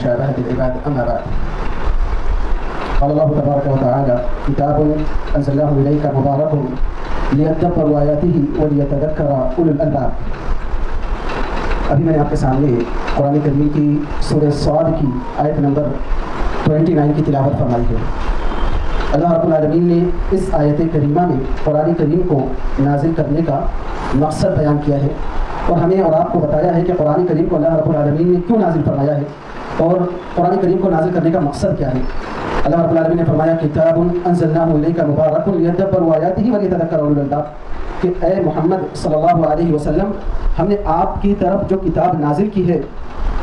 مشابهة العباد. أما بعد، قال الله تبارك وتعالى: كتاب أنزلناه إليك مبارك ليدبروا آياته وليتذكر أولو الألباب. ابھی میں نے آپ کے سامنے قرآن کریم کی سورہ صاد کی آیت نمبر 29 کی تلاوت فرمائی ہے. اللہ رب العالمین نے اس آیت کریمہ میں قرآن کریم کو نازل کرنے کا مقصد بیان کیا ہے اور ہمیں اور آپ کو بتایا ہے کہ قرآن کریم کو اللہ رب العالمین نے کیوں نازل فرمایا ہے اور قرآن کریم کو نازل کرنے کا مقصد کیا ہے. اللہ رب العالمین نے فرمایا: کتاب انزلناہ الیک مبارک لیدبروا آیاتہ ولیتذکر اولو الالباب، کہ اے محمد صلی اللہ علیہ وسلم، ہم نے آپ کی طرف جو کتاب نازل کی ہے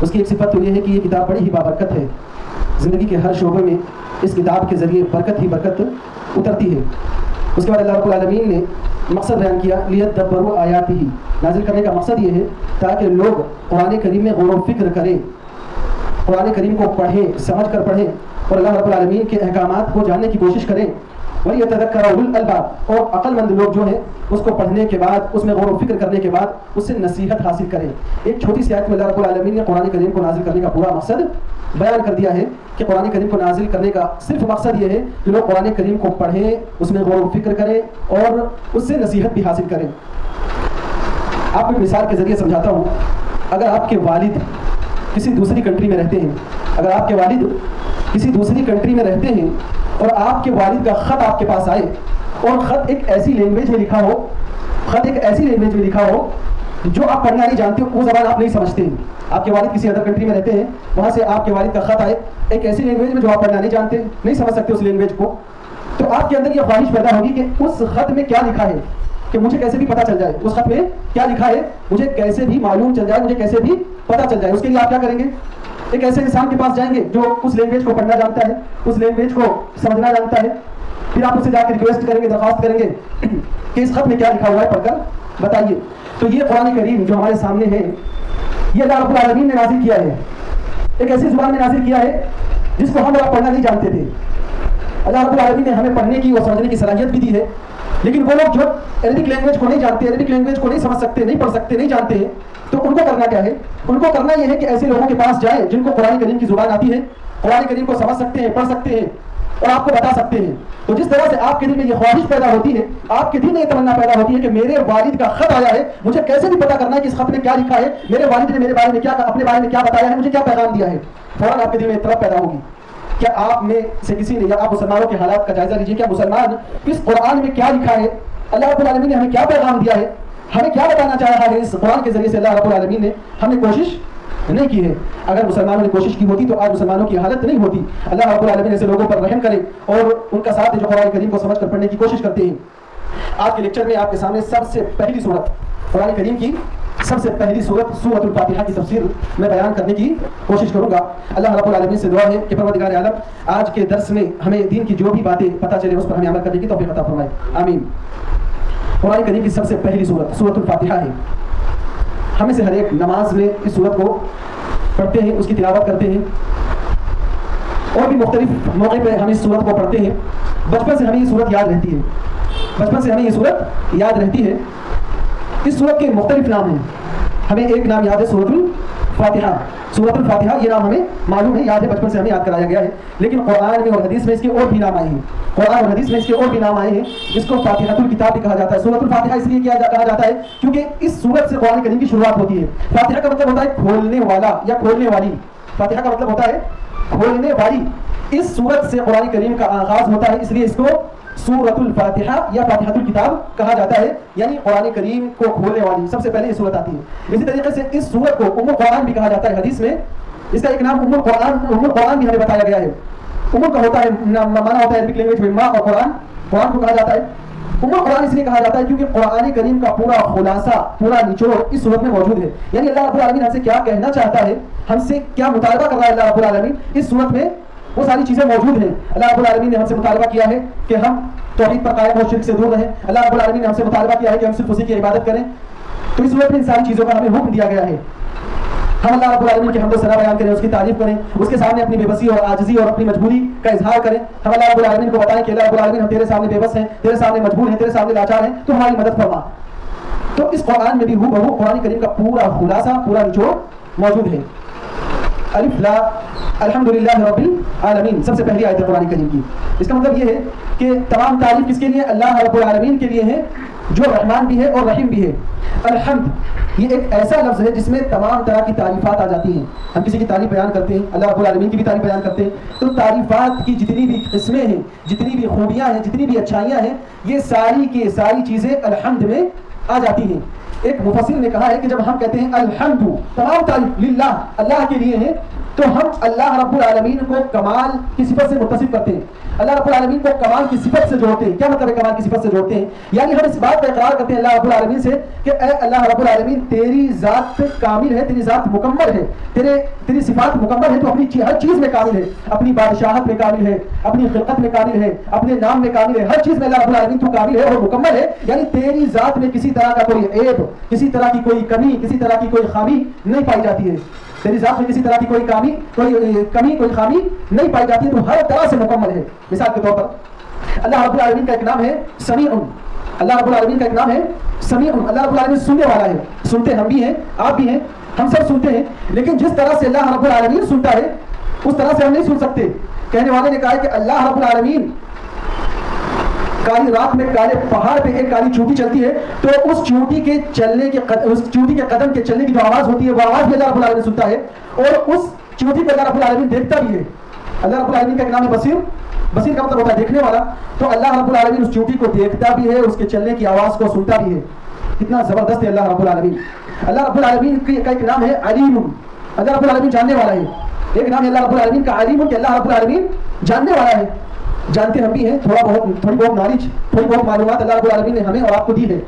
اس کی ایک صفت تو یہ ہے کہ یہ کتاب بڑی ہی بابرکت ہے. زندگی کے ہر شعبے میں اس کتاب کے ذریعے برکت ہی برکت اترتی ہے. اس کے بعد اللہ رب العالمین نے مقصد بیان کیا: لیدبروا آیاتہ، نازل کرنے کا مقصد یہ ہے تاکہ لوگ قرآن کریم میں غور و فکر کریں، قرآن کریم کو پڑھیں، سمجھ کر پڑھیں اور اللہ رب العالمین کے احکامات کو جاننے کی کوشش کریں. وَلِيَتَذَكَّرَ أُولُو الْأَلْبَابِ، اور عقل مند لوگ جو ہیں اس کو پڑھنے کے بعد، اس میں غور و فکر کرنے کے بعد اس سے نصیحت حاصل کریں. ایک چھوٹی سی آیت میں اللہ رب العالمین نے قرآن کریم کو نازل کرنے کا پورا مقصد بیان کر دیا ہے کہ قرآن کریم کو نازل کرنے کا صرف مقصد یہ ہے کہ لوگ قرآن کریم کو پڑھیں، اس میں غور و فکر کریں اور اس سے نصیحت بھی حاصل کریں. آپ کو مثال کے ذریعے سمجھاتا ہوں. اگر آپ کے والد کسی دوسری کنٹری میں رہتے ہیں، اگر آپ کے والد کسی دوسری کنٹری میں رہتے ہیں اور آپ کے والد کا خط آپ کے پاس آئے اور خط ایک ایسی لینگویج میں لکھا ہو، خط ایک ایسی لینگویج میں لکھا ہو جو آپ پڑھنا نہیں جانتے ہو، وہ زبان آپ نہیں سمجھتے ہیں. آپ کے والد کسی ادر کنٹری میں رہتے ہیں، وہاں سے آپ کے والد کا خط آئے ایک ایسی لینگویج میں جو آپ پڑھنا نہیں جانتے، نہیں سمجھ سکتے اس لینگویج کو، تو آپ کے اندر یہ خواہش پیدا ہوگی کہ اس خط میں کیا لکھا ہے، کہ مجھے کیسے بھی پتہ چل جائے اس خط میں کیا لکھا ہے، مجھے کیسے بھی معلوم چل جائے، مجھے کیسے بھی پتہ چل جائے. اس کے لیے آپ کیا کریں گے؟ ایک ایسے انسان کے پاس جائیں گے جو اس لینگویج کو پڑھنا جانتا ہے، اس لینگویج کو سمجھنا جانتا ہے. پھر آپ اس سے جا کے ریکویسٹ کریں گے، درخواست کریں گے کہ اس خط میں کیا لکھا ہوا ہے، پڑھ کر بتائیے. تو یہ قرآن کریم جو ہمارے سامنے ہے، یہ اللہ رب العالمین نے نازل کیا ہے، ایک ایسی زبان میں نازل کیا ہے جس کو ہم لوگ پڑھنا نہیں جانتے تھے. اللہ رب العالمین نے ہمیں پڑھنے کی اور سمجھنے کی صلاحیت بھی دی ہے، لیکن وہ لوگ جو عربک لینگویج کو نہیں جانتے، عربک لینگویج کو نہیں سمجھ سکتے، نہیں پڑھ سکتے، نہیں جانتے ہیں، تو ان کو کرنا کیا ہے؟ ان کو کرنا یہ ہے کہ ایسے لوگوں کے پاس جائیں جن کو قرآن کریم کی زبان آتی ہے، قرآن کریم کو سمجھ سکتے ہیں، پڑھ سکتے ہیں اور آپ کو بتا سکتے ہیں. تو جس طرح سے آپ کے دل میں یہ خواہش پیدا ہوتی ہے، آپ کے دل میں یہ تمنا پیدا ہوتی ہے کہ میرے والد کا خط آیا ہے، مجھے کیسے بھی پتا کرنا ہے کہ اس خط میں کیا لکھا ہے، میرے والد نے میرے بارے میں کیا، اپنے بارے میں کیا بتایا ہے، مجھے کیا پیغام دیا ہے، فوراً آپ کے دل میں طلب پیدا ہوگی. کیا آپ میں سے کسی نے، یا آپ مسلمانوں کے حالات کا جائزہ لیجیے، کیا مسلمان اس قرآن میں کیا لکھا ہے، اللہ رب العالمین نے ہمیں کیا پیغام دیا ہے، ہمیں کیا بتانا چاہ رہا ہے اس قرآن کے ذریعے سے اللہ رب العالمین نے، ہم نے کوشش نہیں کی ہے. اگر مسلمانوں نے کوشش کی ہوتی تو آج مسلمانوں کی حالت نہیں ہوتی. اللہ رب العالمین ایسے لوگوں پر رحم کرے اور ان کا ساتھ جو قرآن کریم کو سمجھ کر پڑھنے کی کوشش کرتے ہیں. آج کے لیکچر میں آپ کے سامنے سب سے پہلی سورت، قرآن کریم کی سب سے پہلی سورت سورۃ الفاتحہ کی تفسیر میں بیان کرنے کی کوشش کروں گا. اللہ رب العالمین سے دعا ہے کہ پروردگار عالم آج کے درس میں ہمیں دین کی جو بھی باتیں پتہ چلے اس پر ہمیں عمل کرنے کی توفیق عطا فرمائے، آمین. قرآن کریم کی سب سے پہلی سورت سورۃ الفاتحہ ہے. ہمیں سے ہر ایک نماز میں اس سورت کو پڑھتے ہیں، اس کی تلاوت کرتے ہیں اور بھی مختلف موقع پہ ہم اس سورت کو پڑھتے ہیں. بچپن سے ہمیں یہ سورت یاد رہتی ہے، بچپن سے ہمیں یہ سورت یاد رہتی ہے. اس سورت کے مختلف نام ہیں. ہمیں ایک نام یاد ہے سورۃ الفاتحہ، سورۃ الفاتحہ یہ نام ہمیں معلوم ہے، یاد ہے، بچپن سے ہمیں یاد کرایا گیا ہے. لیکن قرآن میں اور حدیث میں اس کے اور بھی نام آئے ہیں، قرآن اور حدیث میں اس کے اور بھی نام آئے ہیں. اس کو فاتحۃ الکتاب بھی کہا جاتا ہے. سورۃ الفاتحہ اس لیے کہا جاتا ہے کیونکہ اس سورت سے قرآن کریم کی شروعات ہوتی ہے. فاتحہ کا مطلب ہوتا ہے کھولنے والا یا کھولنے والی، فاتحہ کا مطلب ہوتا ہے کھولنے والی. اس سورت سے قرآن کریم کا آغاز ہوتا ہے، اس لیے اس کو سورۃ الفاتحہ یا فاتحۃ الکتاب کہا جاتا ہے، یعنی قرآن کریم کو کھولنے والی. سب سے پہلے یہ سورت آتی ہے. اسی طریقے سے اس سورت کو ام القرآن بھی کہا جاتا ہے. حدیث میں اس کا ایک نام ام القرآن بھی ہمیں بتایا گیا ہے. ام کا ہوتا ہے مانا ہوتا ہے عربک لینگویج میں ماں، اور قرآن کو کہا جاتا ہے ام القرآن اس لیے کہا جاتا ہے کیونکہ قرآن کریم کا پورا خلاصہ، پورا نچوڑ اس سورت میں موجود ہے. یعنی اللہ رب العالمین ہم سے کیا کہنا چاہتا ہے، ہم سے کیا مطالبہ کر رہا ہے اللہ رب العالمین، اس سورت میں وہ ساری چیزیں موجود ہیں. اللہ رب العالمین نے ہم سے مطالبہ کیا ہے کہ ہم توحید پر قائم اور شرک سے دور رہیں. اللہ رب العالمین نے ہم سے مطالبہ کیا ہے کہ ہم صرف اسی کی عبادت کریں. تو اس سورت میں ان ساری چیزوں کا ہمیں حکم دیا گیا ہے. ہم اللہ رب العالمین کی حمد و ثنا بیان کریں، اس کی تعریف کریں، اس کے سامنے اپنی بے بسی اور عاجزی اور اپنی مجبوری کا اظہار کریں. ہم اللہ رب العالمین کو بتائیں کہ اللہ رب العالمین ہم تیرے سامنے بے بس ہیں، تیرے سامنے مجبور ہیں، تیرے سامنے لاچار ہیں، تو ہماری مدد فرما. تو اس قرآن میں بھی قرآن کریم کا پورا خلاصہ، پورا نچوڑ موجود ہے. الف لام الحمدللہ رب العالمین سب سے پہلی آیت ہے قرآن کریم کی. اس کا مطلب یہ ہے کہ تمام تعریف کس کے لیے؟ اللہ رب العالمین کے لیے ہے جو رحمان بھی ہے اور رحیم بھی ہے. الحمد یہ ایک ایسا لفظ ہے جس میں تمام طرح کی تعریفات آ جاتی ہیں. ہم کسی کی تعریف بیان کرتے ہیں، اللہ رب العالمین کی بھی تعریف بیان کرتے ہیں، تو تعریفات کی جتنی بھی قسمیں ہیں، جتنی بھی خوبیاں ہیں، جتنی بھی اچھائیاں ہیں، یہ ساری کی ساری چیزیں الحمد میں آ جاتی ہیں. ایک مفسر نے کہا ہے کہ جب ہم کہتے ہیں الحمد تمام تعریف للہ اللہ کے لیے ہیں، تو ہم اللہ رب العالمین کو کمال کی صفت سے متصف کرتے ہیں، اللہ رب العالمین کو کمال کی صفت سے جوڑتے ہیں. کیا مطلب ہے کمال کی صفت سے جوڑتے ہیں؟ یعنی ہم اس بات کا اقرار کرتے ہیں اللہ رب العالمین سے کہ اے اللہ رب العالمین تیری ذات کامل ہے، تیری ذات مکمل ہے، تیری صفات مکمل ہے، تو اپنی ہر چیز میں کامل ہے، اپنی بادشاہت میں کامل ہے، اپنی خلقت میں کامل ہے، اپنے نام میں کامل ہے، ہر چیز میں اللہ رب العالمین تو کامل ہے اور مکمل ہے. یعنی تیری ذات میں کسی طرح کا کوئی عیب، کسی طرح کی کوئی کمی، کسی طرح کی کوئی خامی نہیں پائی جاتی ہے. تیری ذات میں کسی طرح کی کوئی کمی، کوئی خامی نہیں پائی جاتی ہے، تو ہر طرح سے مکمل ہے. مثال کے طور پر اللہ رب العالمین کا ایک نام ہے سمیع. اللہ رب العالمین کا ایک نام ہے سمیع. اللہ رب العالمین سننے والا ہے. سنتے ہم بھی ہیں، آپ بھی ہیں، ہم سب سنتے ہیں، لیکن جس طرح سے اللہ رب العالمین سنتا ہے اس طرح سے ہم نہیں سن سکتے. کہنے والے نے کہا ہے کہ اللہ رب العالمین کالی رات میں کالے پہاڑ پہ ایک کالی چونٹی چلتی ہے، تو اس چونٹی کے چلنے کے اس چونٹی کے قدم کے چلنے کی جو آواز ہوتی ہے وہ آواز بھی اللہ رب العالمین سنتا ہے، اور اس چونٹی پہ اللہ رب العالمین دیکھتا بھی ہے. اللہ رب العالمین کا ایک نام ہے بصیر. بصیر کا مطلب ہوتا ہے دیکھنے والا. تو اللہ رب العالمین اس چونٹی کو دیکھتا بھی ہے، اس کے چلنے کی آواز کو سنتا بھی ہے. کتنا زبردست ہے اللہ رب العالمین. اللہ رب العالمین کا ایک نام ہے علیم. اللہ رب العالمین جاننے والا ہے. ایک نام ہے اللہ رب العالمین کا علیم، کہ اللہ رب العالمین جاننے والا ہے. جانتے ہم بھی ہیں، تھوڑی بہت نالج، تھوڑی بہت معلومات اللہ رب العالمین نے ہمیں اور آپ کو دی ہے،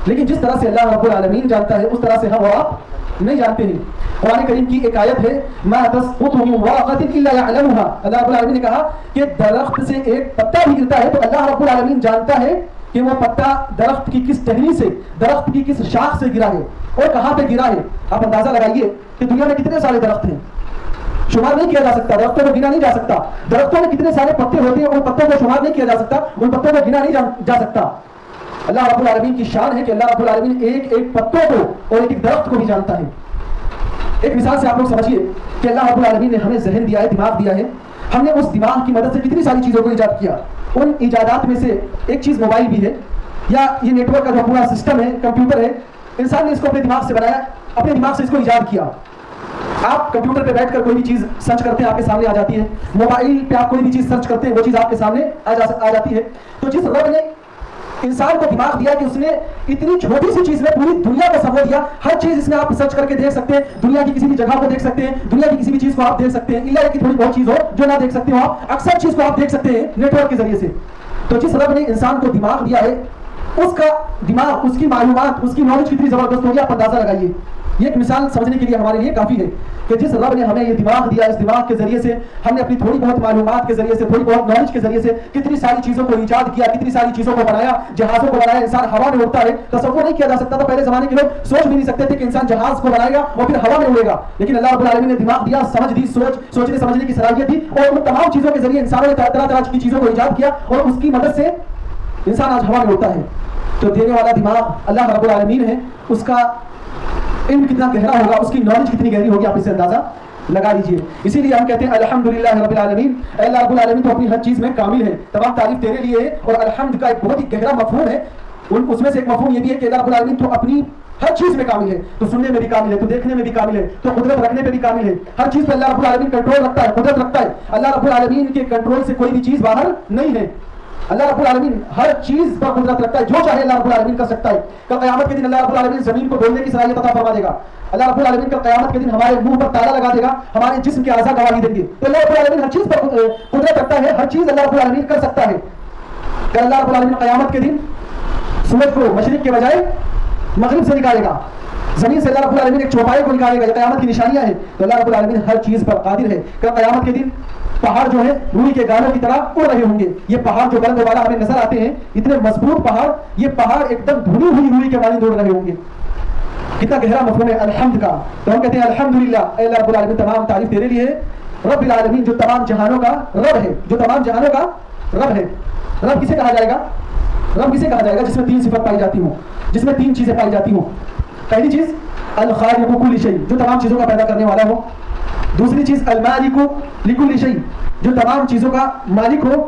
لیکن جس طرح سے اللہ رب العالمین جانتا ہے اس طرح سے ہم اور آپ نہیں جانتے ہیں. قرآن کریم کی ایک آیت ہے ما تسقط من ورقۃ الا يعلمها. اللہ رب العالمین نے کہا کہ درخت سے ایک پتا بھی گرتا ہے تو اللہ رب العالمین جانتا ہے کہ وہ پتا درخت کی کس ٹہنی سے، درخت کی کس شاخ سے گرا ہے اور کہاں پہ گرا ہے. آپ اندازہ لگائیے کہ دنیا میں کتنے سارے درخت ہیں، شمار نہیں کیا جا سکتا، درختوں کو گنا نہیں جا سکتا. درختوں میں کتنے سارے پتے ہوتے ہیں، ان پتوں کو شمار نہیں کیا جا سکتا، ان پتوں کو گنا نہیں جا سکتا. اللہ رب العالمین کی شان ہے کہ اللہ رب العالمین ایک ایک پتوں کو اور ایک ایک درخت کو بھی جانتا ہے. ایک مثال سے آپ لوگ سمجھیے کہ اللہ رب العالمین نے ہمیں ذہن دیا ہے، دماغ دیا ہے. ہم نے اس دماغ کی مدد سے کتنی ساری چیزوں کو ایجاد کیا. ان ایجادات میں سے ایک چیز موبائل بھی ہے، یا یہ نیٹ ورک کا جو پورا سسٹم ہے، کمپیوٹر ہے. انسان نے اس کو اپنے دماغ سے بنایا، اپنے دماغ سے اس کو ایجاد کیا. آپ کمپیوٹر پہ بیٹھ کر کوئی بھی چیز سرچ کرتے ہیں، آپ کے سامنے آ جاتی ہے. موبائل پہ آپ کوئی بھی چیز سرچ کرتے ہیں، وہ چیز آپ کے سامنے آ جاتی ہے. تو جس رب نے انسان کو دماغ دیا کہ اس نے اتنی چھوٹی سی چیز میں پوری دنیا کو سمجھ دیا. ہر چیز اس میں آپ سرچ کر کے دیکھ سکتے ہیں، دنیا کی کسی بھی جگہ کو دیکھ سکتے ہیں، دنیا کی کسی بھی چیز کو آپ دیکھ سکتے ہیں، الا کہ تھوڑی بہت چیز ہو جو نہ دیکھ سکتے ہو آپ. اکثر چیز کو آپ دیکھ سکتے ہیں نیٹ ورک کے ذریعے سے. تو جس رب نے انسان کو دماغ دیا ہے، اس کا دماغ، اس کی معلومات، اس کی نالج کتنی زبردست ہوگی آپ اندازہ لگائیے. یہ ایک مثال سمجھنے کے لیے ہمارے لیے کافی ہے کہ جس رب نے ہمیں یہ دماغ دیا، اس دماغ کے ذریعے سے ہم نے اپنی تھوڑی بہت معلومات کے ذریعے سے، تھوڑی بہت نالج کے ذریعے سے کتنی ساری چیزوں کو ایجاد کیا، کتنی ساری چیزوں کو بنایا. جہازوں کو بنایا. انسان ہوا میں اڑتا ہے، تصور نہیں کیا جا سکتا تھا. پہلے زمانے کے لوگ سوچ بھی نہیں سکتے تھے کہ انسان جہاز کو بنائے گا اور پھر ہوا میں اڑے گا. لیکن اللہ رب العالمین نے دماغ دیا، سمجھ دی، سوچنے سمجھنے کی صلاحیت دی، اور ان تمام چیزوں کے ذریعے انسانوں نے طرح طرح کی چیزوں کو ایجاد کیا، اور اس کی مدد سے انسان آج ہوا میں اڑتا ہے. تو دینے والا دماغ اللہ رب العالمین ہے. اس کا علم کتنا گہرا ہوگا، اس کی نالج کتنی گہری ہوگی، آپ اسے اندازہ لگا لیجیے. اسی لیے ہم کہتے ہیں الحمدللہ رب العالمین. اے اللہ رب العالمین تو اپنی ہر چیز میں کامل ہے، تمام تعریف تیرے لیے ہے. اور الحمد کا ایک بہت ہی گہرا مفہوم ہے. اس میں سے ایک مفہوم یہ بھی ہے کہ اللہ رب العالمین تو اپنی ہر چیز میں کامل ہے. تو سننے میں بھی کامل ہے، تو دیکھنے میں بھی کامل ہے، تو قدرت رکھنے پہ بھی کامل ہے. ہر چیز پہ اللہ رب العالمین کنٹرول رکھتا ہے، قدرت رکھتا ہے. اللہ رب العالمین کے کنٹرول سے کوئی بھی چیز باہر نہیں ہے. اللہ رب العالمین ہر چیز پر قدرت رکھتا ہے، جو چاہے اللہ رب العالمین کر سکتا ہے. کل قیامت کے دن اللہ رب العالمین زمین کو بولنے کی صلاحیت عطا فرما دے گا. اللہ رب العالمین کل قیامت کے دن ہمارے منہ پر تالا لگا دے گا، ہمارے جسم کے اعضاء گواہی دیں گے. تو اللہ رب العالمین ہر چیز پر قدرت رکھتا ہے، ہر چیز اللہ رب العالمین کر سکتا ہے. کہ اللہ رب العالمین قیامت کے دن سورج کو مشرق کے بجائے مغرب سے نکالے گا. زمین سے اللہ رب العالمین ایک چوپائے کو نکالے گا. یہ قیامت کی نشانیاں ہیں. تو اللہ رب العالمین ہر چیز پر قادر ہے. کل قیامت کے دن پہاڑ جو ہے روئی کے گالوں کی طرح اڑ رہے ہوں گے. یہ پہاڑ جو بلند والا ہمیں نظر آتے ہیں، اتنے مضبوط پہاڑ، یہ پہاڑ ایک دم دھلی ہوئی روئی کے مانند اڑ رہے ہوں گے. کتنا گہرا مفہوم ہے الحمد کا. تو ہم کہتے ہیں الحمدللہ. اے اللہ رب العالمین تمام تعریف تیرے لیے ہے. رب العالمین جو تمام جہانوں کا رب ہے، جو تمام جہانوں کا رب ہے. رب کسے کہا جائے گا؟ رب کسے کہا جائے گا جس میں تین صفت پائی جاتی ہوں، جس میں تین چیزیں پائی جاتی ہوں. پہلی چیز الخالق کل شیء، جو تمام چیزوں کا پیدا کرنے والا ہو. دوسری چیز المالک لکل شیء، جو تمام چیزوں کا مالک ہو.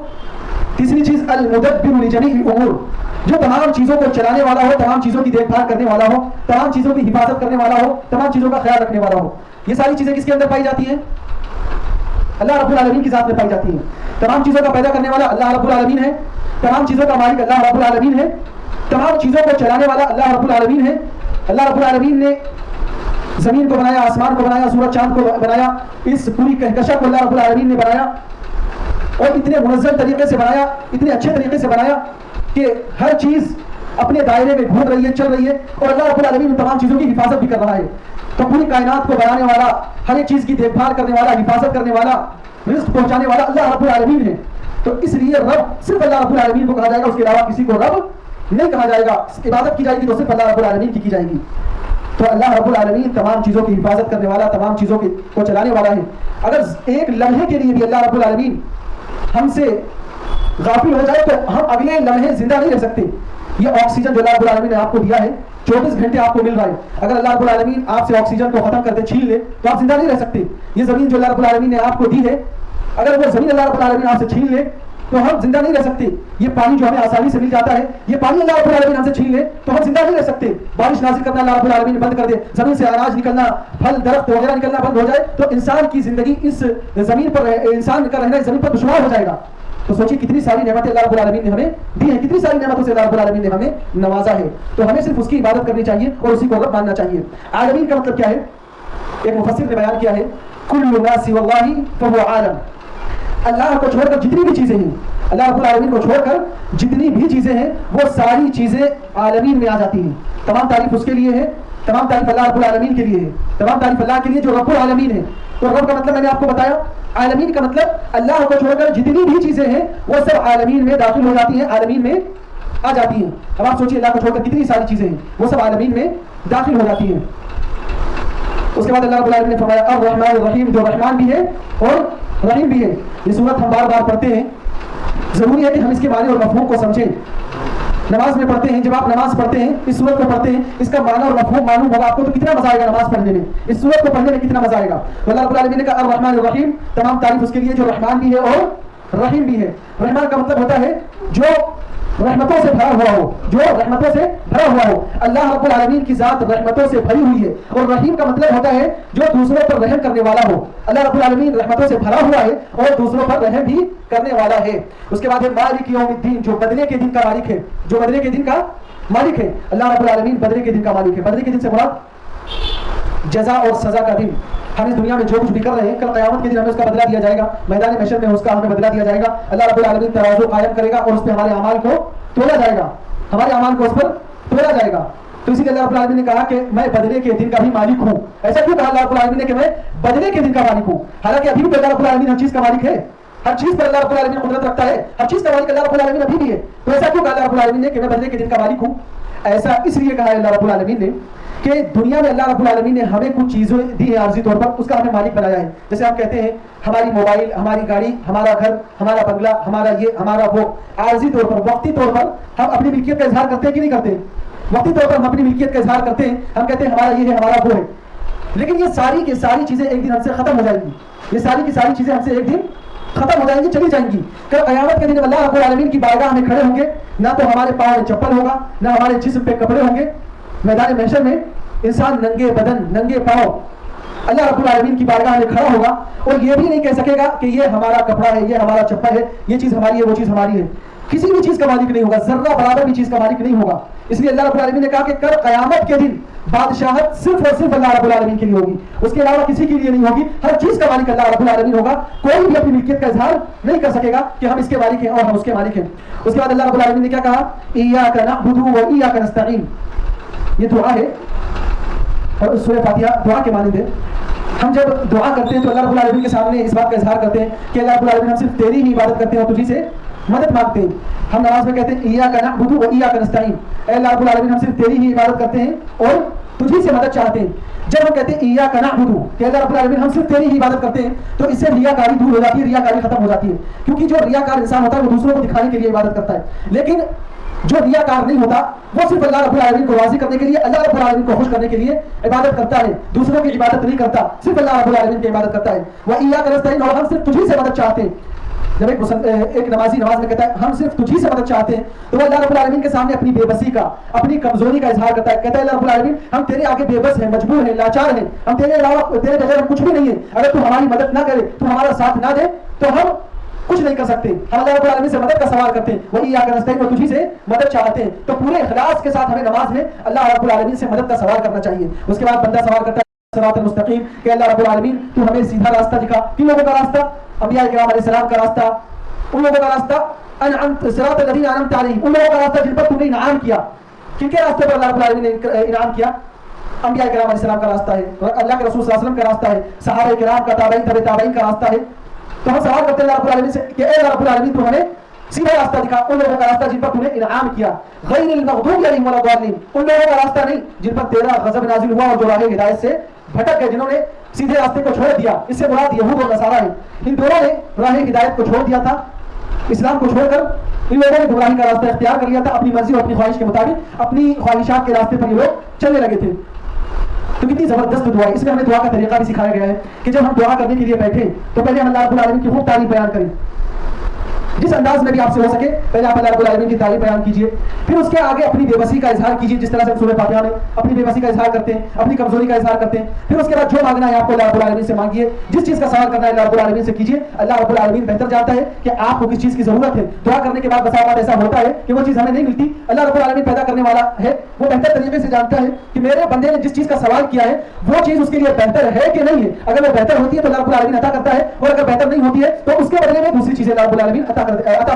تیسری چیز المدبر لجمیع الامور، جو تمام چیزوں کو چلانے والا ہو، تمام چیزوں کی دیکھ بھال کرنے والا ہو، تمام چیزوں کی حفاظت کرنے والا ہو، تمام چیزوں کا خیال رکھنے والا ہو. یہ ساری چیزیں کس کے اندر پائی جاتی ہیں؟ اللہ رب العالمین کی ذات میں پائی جاتی ہیں. تمام چیزوں کا پیدا کرنے والا اللہ رب العالمین ہے، تمام چیزوں کا مالک اللہ رب العالمین ہے، تمام چیزوں کو چلانے والا اللہ رب العالمین ہے. اللہ رب العالمین نے زمین کو بنایا، آسمان کو بنایا، سورج چاند کو بنایا، اس پوری کہکشاں کو اللہ رب العالمین نے بنایا اور اتنے منظم طریقے سے بنایا، اتنے اچھے طریقے سے بنایا کہ ہر چیز اپنے دائرے میں گھوم رہی ہے، چل رہی ہے، اور اللہ رب العالمین تمام چیزوں کی حفاظت بھی کر رہا ہے. تو پوری کائنات کو بنانے والا، ہر ایک چیز کی دیکھ بھال کرنے والا، حفاظت کرنے والا، رزق پہنچانے والا اللہ رب العالمین ہے. تو اس لیے رب صرف اللہ رب العالمین کو کہا جائے گا، اس کے علاوہ کسی کو رب نہیں کہا جائے گا. عبادت کی جائے گی تو صرف اللہ رب العالمین کی جائے گی. تو اللہ رب العالمین تمام چیزوں کی حفاظت کرنے والا، تمام چیزوں کو چلانے والا ہے. اگر ایک لمحے کے لیے بھی اللہ رب العالمین ہم سے غافل ہو جائے تو ہم اگلے لمحے زندہ نہیں رہ سکتے. یہ آکسیجن جو اللہ رب العالمین نے آپ کو دیا ہے 24 گھنٹے آپ کو مل رہا ہے، اگر اللہ رب العالمین آپ سے آکسیجن کو ختم کر دے، چھین لے تو آپ زندہ نہیں رہ سکتے. یہ زمین جو اللہ رب العالمین نے آپ کو دی ہے، اگر وہ زمین اللہ رب العالمین آپ سے چھین لے تو ہم زندہ نہیں رہ سکتے. یہ پانی جو ہمیں آسانی سے مل جاتا ہے، یہ پانی اللہ رب العالمین ہم سے چھین لے تو ہم زندہ نہیں رہ سکتے. بارش نازل کرنا اللہ رب العالمین بند کر دے، زمین سے اناج نکلنا، پھل درخت وغیرہ نکلنا بند ہو جائے تو انسان کی زندگی اس زمین پر، انسان کا رہنا اس زمین پر دشوار ہو جائے گا. تو سوچیے کتنی ساری نعمتیں اللہ رب العالمین نے ہمیں دی ہیں، کتنی ساری نعمتوں سے اللہ رب العالمین نے ہمیں نوازا ہے. تو ہمیں صرف اس کی عبادت کرنی چاہیے اور اسی کو رب ماننا چاہیے. عالمین کا مطلب کیا ہے؟ ایک مفسر نے بیان کیا ہے، کل ما سوى الله فهو عالم. اللہ کو چھوڑ کر جتنی بھی چیزیں ہیں، اللہ رب العالمین کو چھوڑ کر جتنی بھی چیزیں ہیں وہ ساری چیزیں عالمین میں آ جاتی ہیں. تمام تعریف اس کے لیے ہے، تمام تعریف اللہ رب العالمین کے لیے ہے، تمام تعریف اللہ کے لیے جو رب العالمین ہے. تو رب کا مطلب میں نے آپ کو بتایا، عالمین کا مطلب اللہ کو چھوڑ کر جتنی بھی چیزیں ہیں وہ سب عالمین میں داخل ہو جاتی ہیں، عالمین میں آ جاتی ہیں. اب آپ سوچیے اللہ کو چھوڑ کر کتنی ساری چیزیں ہیں وہ سب عالمین میں داخل ہو جاتی ہیں. اس کے بعد اللہ رب العالمین نے فرمایا الرحمن الرحیم، جو رحمان بھی ہے اور رحیم بھی ہے. یہ سورت ہم بار بار پڑھتے ہیں، ضروری ہے کہ ہم اس کے معنی اور مفہوم کو سمجھیں. نماز میں پڑھتے ہیں، جب آپ نماز پڑھتے ہیں، اس سورت کو پڑھتے ہیں، اس کا معنی اور مفہوم معلوم ہوگا آپ کو تو کتنا مزہ آئے گا نماز پڑھنے میں، اس سورت کو پڑھنے میں کتنا مزہ آئے گا. اللہ رب العالمین نے کہا الرحمن الرحیم، تمام تعریف اس کے لیے جو رحمان بھی ہے اور رحیم بھی ہے. رحمان کا مطلب ہوتا ہے جو رحمتوں سے بھرا ہوا ہو، جو رحمتوں سے بھرا ہوا ہو. اللہ رب العالمین کی ذات رحمتوں سے بھری ہوئی ہے. اور رحیم کا مطلب ہوتا ہے جو دوسروں پر رحم کرنے والا ہو. اللہ رب العالمین رحمتوں سے بھرا ہوا ہے اور دوسروں پر رحم بھی کرنے والا ہے. اس کے بعد ہے مالک یوم الدین، جو بدلے کے دن کا مالک ہے، جو بدلے کے دن کا مالک ہے. اللہ رب العالمین بدلے کے دن کا مالک ہے. بدلے کے دن سے مراد جزا اور سزا کا دن. ہم اس دنیا میں جو کچھ بھی کر رہے ہیں، کل قیامت کے دن ہمیں اس کا بدلہ دیا جائے گا. میدان محشر میں اس کا ہمیں بدلہ دیا جائے گا. اللہ رب العالمین ترازو قائم کرے گا اور اس پہ ہمارے اعمال کو تولا جائے گا، ہمارے اعمال کو اس پر تولا جائے گا. تو اسی لیے اللہ رب العالمین نے کہا کہ میں بدلے کے دن کا بھی مالک ہوں. ایسا کیوں کہا اللہ رب العالمین نے کہ میں بدلے کے دن کا مالک ہوں؟ حالانکہ ابھی بھی اللہ رب العالمین ہر چیز کا مالک ہے، ہر چیز پر اللہ رب العالمین قدرت رکھتا ہے، ہر چیز کا مالک اللہ رب العالمین ابھی بھی ہے. تو ایسا کیوں کہا اللہ رب العالمین نے کہ میں بدلے کے دن کا مالک ہوں؟ ایسا اس لیے کہا ہے اللہ رب العالمین نے کہ دنیا میں اللہ رب العالمین نے ہمیں کچھ چیزیں دی ہیں عارضی طور پر، اس کا ہمیں مالک بنایا ہے. جیسے ہم کہتے ہیں ہماری موبائل، ہماری گاڑی، ہمارا گھر، ہمارا بنگلہ، ہمارا یہ، ہمارا وہ. عارضی طور پر، وقتی طور پر ہم اپنی ملکیت کا اظہار کرتے ہیں کہ نہیں کرتے؟ وقتی طور پر ہم اپنی ملکیت کا اظہار کرتے ہیں، ہم کہتے ہیں ہمارا یہ ہے، ہمارا وہ ہے. لیکن یہ ساری کی ساری چیزیں ایک دن ہم سے ختم ہو جائیں گی. یہ ساری کی ساری چیزیں ہم سے ایک دن ختم ہو جائیں گی، چلی جائیں گی. کل قیامت کے دن اللہ رب العالمین کی بارگاہ میں کھڑے ہوں گے، نہ تو ہمارے پاؤں میں چپل ہوگا، نہ ہمارے جسم پہ کپڑے ہوں گے. میدان محشر میں انسان ننگے بدن، ننگے پاؤں اللہ رب العالمین کی بارگاہ میں کھڑا ہوگا اور یہ بھی نہیں کہہ سکے گا کہ یہ ہمارا کپڑا ہے، یہ ہمارا چپل ہے، یہ چیز ہماری ہے، وہ چیز ہماری ہے. کسی بھی چیز کا مالک نہیں ہوگا، ذرہ برابر بھی چیز کا مالک نہیں ہوگا. اس لیے اللہ رب العالمین نے کہا کہ کل قیامت کے دن بادشاہت صرف اور صرف اللہ رب العالمین کے لیے ہوگی، اس کے علاوہ کسی کے لیے نہیں ہوگی. ہر چیز کا مالک اللہ رب العالمین ہوگا. کوئی بھی اپنی ملکیت کا اظہار نہیں کر سکے گا کہ ہم اس کے مالک ہیں اور ہم اس کے مالک ہیں. اس کے بعد اللہ رب العالمین نے کیا کہا؟ ایاک نعبد و ایاک نستعین. یہ دعا ہے اور سورہ فاتحہ دعا کے مانند ہے. ہم جب دعا کرتے ہیں تو اللہ رب العالمین کے سامنے اس بات کا اظہار کرتے ہیں کہ اللہ رب العالمین ہم صرف تیری ہی عبادت کرتے ہیں اور تجھی سے مدد مانگتے ہیں. ہم نماز میں کہتے ہیں ایاک نعبد و ایاک نستعین، اے اللہ رب العالمین ہم صرف تیری ہی عبادت کرتے ہیں اور تجھی سے مدد چاہتے ہیں. جب ہم کہتے ہیں ایاک نعبد کہ اللہ رب العالمین ہم صرف تیری ہی عبادت کرتے ہیں تو اس سے ریاکاری دور ہو جاتی ہے، ریاکاری ختم ہو جاتی ہے. کیونکہ جو ریاکار انسان ہوتا ہے وہ دوسروں کو دکھانے کے لیے عبادت کرتا ہے. لیکن جو ریاکار نہیں ہوتا وہ صرف اللہ رب العالمین کو راضی کرنے کے لیے, اللہ رب العالمین کو خوش کرنے کے لیے عبادت کرتا ہے, دوسروں کی عبادت نہیں کرتا, صرف اللہ رب العالمین کی عبادت کرتا ہے. وَإِيَّاكَ نَسْتَعِينُ, اور ہم صرف تجھی سے مدد چاہتے ہیں. جب ایک نمازی نماز میں کہتا ہے ہم صرف تجھی سے مدد چاہتے ہیں, تو وہ اللہ رب العالمین کے سامنے اپنی بے بسی کا, اپنی کمزوری کا اظہار کرتا ہے. کہتا ہے اللہ رب العالمین ہم تیرے آگے بے بس ہیں, مجبور ہیں, لاچار ہیں, ہم تیرے علاوہ تیرے بغیر ہم کچھ بھی نہیں ہیں. اگر تو ہماری مدد نہ کرے, تو ہمارا ساتھ نہ دے, تو ہم کچھ نہیں کر سکتے. ہم اللہ رب العالمین سے مدد کا سوال کرتے ہیں, وہی یا کر نستعین, تجھی سے مدد چاہتے ہیں. تو پورے اخلاص کے ساتھ ہمیں نماز میں اللہ رب العالمین سے مدد کا سوال کرنا چاہیے. اس کے بعد بندہ سوال کرتا ہے صراط المستقیم, کہ اللہ رب العالمین تو ہمیں سیدھا راستہ دکھا. کن لوگوں کا راستہ؟ انبیاء کرام علیہ السلام کا راستہ, ان لوگوں کا راستہ صراط الذین انعمت علیہم, ان لوگوں کا راستہ جن پر تم نے انعام کیا. کن کے راستے پر اللہ رب العالمین نے انعام کیا؟ انبیاء کرام علیہ السلام کا راستہ ہے, اللہ کے رسول صلی اللہ علیہ وسلم کا راستہ ہے, صحابہ کرام کا, تابعین تبع تابعین کا راستہ ہے. تو ہم سوال کرتے ہیں اللہ رب العالمین سے کہ اے اللہ رب العالمین تو ہمیں سیدھا راستہ دکھا, ان لوگوں کا راستہ جن پر تم نے انعام کیا. غیر المغضوب علیہم ولا الضالین, ان لوگوں کا راستہ نہیں جن پر تیرا غضب نازل ہوا اور جو راہ ہدایت سے بھٹک گئے, جنہوں نے سیدھے راستے کو چھوڑ دیا. اس سے مراد یہود اور نصارہ ہیں. ان دونوں نے راہ ہدایت کو چھوڑ دیا تھا, اسلام کو چھوڑ کر ان لوگوں نے گمراہی کا راستہ اختیار کر لیا تھا. اپنی مرضی اور اپنی خواہش کے مطابق اپنی خواہشات کے راستے پر یہ لوگ چلنے لگے تھے. تو کتنی زبردست دعا ہے. اس میں ہمیں دعا کا طریقہ بھی سکھایا گیا ہے کہ جب ہم دعا کرنے کے لیے بیٹھیں تو پہلے ہم اللہ رب العالمین کی خوب تعریف بیان کریں, جس انداز میں بھی آپ سے ہو سکے. پہلے آپ اللہ رب العالمین کی تعریف بیان کیجئے, پھر اس کے آگے اپنی بے بسی کا اظہار کیجئے, جس طرح سے سورہ فاتحہ میں اپنی بے بسی کا اظہار کرتے ہیں, اپنی کمزوری کا اظہار کرتے ہیں. پھر اس کے بعد جو مانگنا ہے آپ کو اللہ رب العالمین سے مانگیے, جس چیز کا سوال کرنا ہے اللہ رب العالمین سے کیجئے. اللہ رب العالمین بہتر جانتا ہے کہ آپ کو کس چیز کی ضرورت ہے. دعا کرنے کے بعد بسا اوقات ایسا ہوتا ہے کہ وہ چیز ہمیں نہیں ملتی. اللہ رب العالمین پیدا کرنے والا ہے, وہ بہتر طریقے سے جانتا ہے کہ میرے بندے نے جس چیز کا سوال کیا ہے وہ چیز اس کے لیے بہتر ہے کہ نہیں ہے. اگر وہ بہتر ہوتی ہے تو اللہ رب العالمین عطا کرتا ہے, اور اگر بہتر نہیں ہوتی ہے تو اس کے بدلے میں دوسری چیزیں اللہ رب العالمین عطا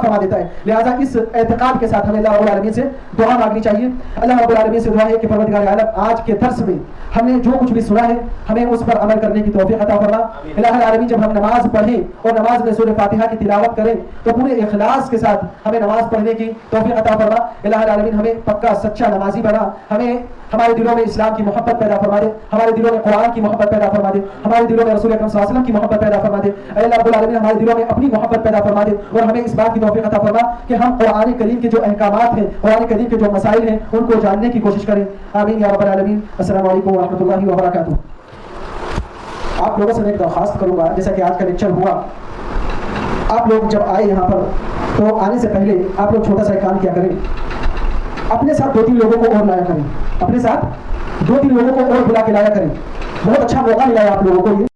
فرما دیتا ہے. لہٰذا اس اعتقاد کے ساتھ ہمیں اللہ رب العالمین سے دعا مانگنی چاہیے. اللہ رب العالمین سے دعا ہے کہ پروردگار عالم آج کے درس میں ہم نے جو کچھ بھی سنا ہے ہمیں اس پر عمل کرنے کی توفیق عطا فرما. الہ العالمین جب ہم نماز پڑھیں اور نماز میں سورہ فاتحہ کی تلاوت کریں تو پورے اخلاص کے ساتھ ہمیں نماز پڑھنے کی توفیق عطا فرما. الہ العالمین ہمیں پکا سچا نمازی بنا, ہمیں ہمارے دلوں میں اسلام کی محبت پیدا فرما دے, ہمارے دلوں میں قرآن کی محبت پیدا فرما دے, ہمارے دلوں میں رسول اکرم صلی اللہ علیہ وسلم کی محبت پیدا فرما دے. اے اللہ رب العالمین ہمارے دلوں میں اپنی محبت پیدا فرما دے, اور ہمیں اس بات کی توفیق عطا فرما کہ ہم قرآن کریم کے جو احکامات ہیں, قرآن کریم کے جو مسائل ہیں, ان کو جاننے کی کوشش کریں. آمین یا رب العالمین. السلام علیکم ورحمۃ اللہ وبرکاتہ. آپ لوگوں سے میں ایک درخواست کروں گا, جیسا کہ آج کا لیکچر ہوا, آپ لوگ جب آئے یہاں پر تو آنے سے پہلے آپ لوگ چھوٹا سا ایک کام کیا کریں, اپنے ساتھ 2-3 لوگوں کو اور لایا کریں, اپنے ساتھ 2-3 لوگوں کو اور بلا کے لایا کریں. بہت اچھا موقع ملا ہے آپ لوگوں کو یہ.